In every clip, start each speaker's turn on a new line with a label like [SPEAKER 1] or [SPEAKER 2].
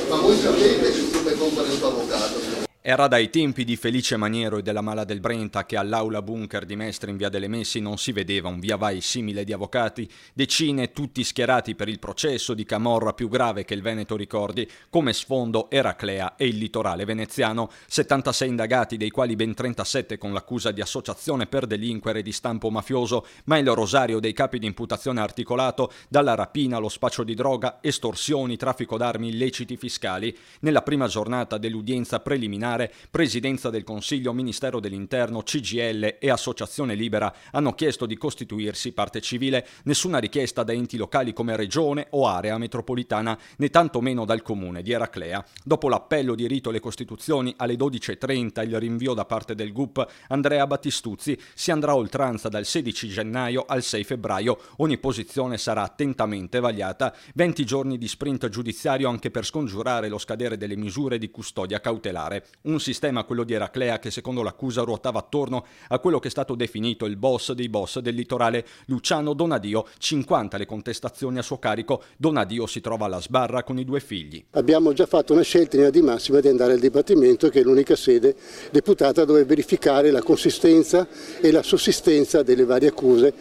[SPEAKER 1] Ma voi sapete come compare il tuo avvocato?
[SPEAKER 2] Era dai tempi di Felice Maniero e della Mala del Brenta che all'aula bunker di Mestre in via delle Messi non si vedeva un via vai simile di avvocati, decine tutti schierati per il processo di camorra più grave che il Veneto ricordi, come sfondo Eraclea e il litorale veneziano, 76 indagati dei quali ben 37 con l'accusa di associazione per delinquere di stampo mafioso, ma il rosario dei capi di imputazione articolato dalla rapina allo spaccio di droga, estorsioni, traffico d'armi, illeciti fiscali. Nella prima giornata dell'udienza preliminare Presidenza del Consiglio, Ministero dell'Interno, CGIL e Associazione Libera hanno chiesto di costituirsi parte civile, nessuna richiesta da enti locali come Regione o Area Metropolitana, né tantomeno dal Comune di Eraclea. Dopo l'appello di rito alle Costituzioni alle 12.30 il rinvio da parte del GUP Andrea Battistuzzi, si andrà a oltranza dal 16 gennaio al 6 febbraio. Ogni posizione sarà attentamente vagliata. 20 giorni di sprint giudiziario anche per scongiurare lo scadere delle misure di custodia cautelare. Un sistema, quello di Eraclea, che secondo l'accusa ruotava attorno a quello che è stato definito il boss dei boss del litorale, Luciano Donadio. 50 le contestazioni a suo carico. Donadio si trova alla sbarra con i 2 figli.
[SPEAKER 3] Abbiamo già fatto una scelta in linea di massima di andare al dibattimento, che è l'unica sede deputata dove verificare la consistenza e la sussistenza delle varie accuse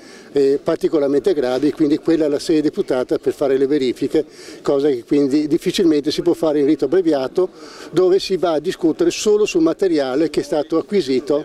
[SPEAKER 3] particolarmente gravi, quindi quella è la sede deputata per fare le verifiche, cosa che quindi difficilmente si può fare in rito abbreviato, dove si va a discutere solo sul materiale che è stato acquisito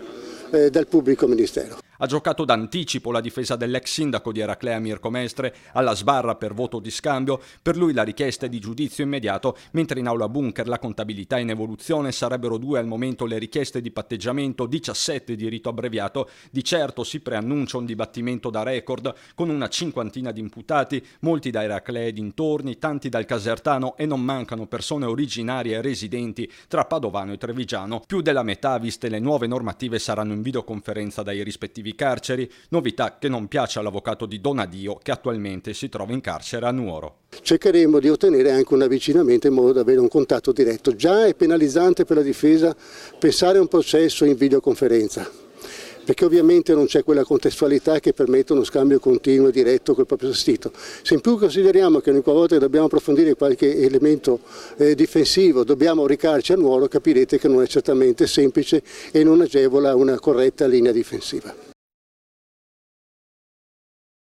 [SPEAKER 3] dal pubblico ministero.
[SPEAKER 2] Ha giocato d'anticipo la difesa dell'ex sindaco di Eraclea Mirko Mestre alla sbarra per voto di scambio. Per lui la richiesta è di giudizio immediato, mentre in aula bunker la contabilità è in evoluzione. Sarebbero 2 al momento le richieste di patteggiamento, 17 di rito abbreviato. Di certo si preannuncia un dibattimento da record con una 50ina di imputati, molti da Eraclea e dintorni, tanti dal Casertano, e non mancano persone originarie e residenti tra Padovano e Trevigiano. Più della metà, viste le nuove normative, saranno in videoconferenza dai rispettivi carceri, novità che non piace all'avvocato di Donadio, che attualmente si trova in carcere a Nuoro.
[SPEAKER 3] Cercheremo di ottenere anche un avvicinamento in modo da avere un contatto diretto. Già è penalizzante per la difesa pensare a un processo in videoconferenza, perché ovviamente non c'è quella contestualità che permette uno scambio continuo e diretto col proprio assistito. Se in più consideriamo che ogni volta che dobbiamo approfondire qualche elemento difensivo dobbiamo recarci a Nuoro, capirete che non è certamente semplice e non agevola una corretta linea difensiva.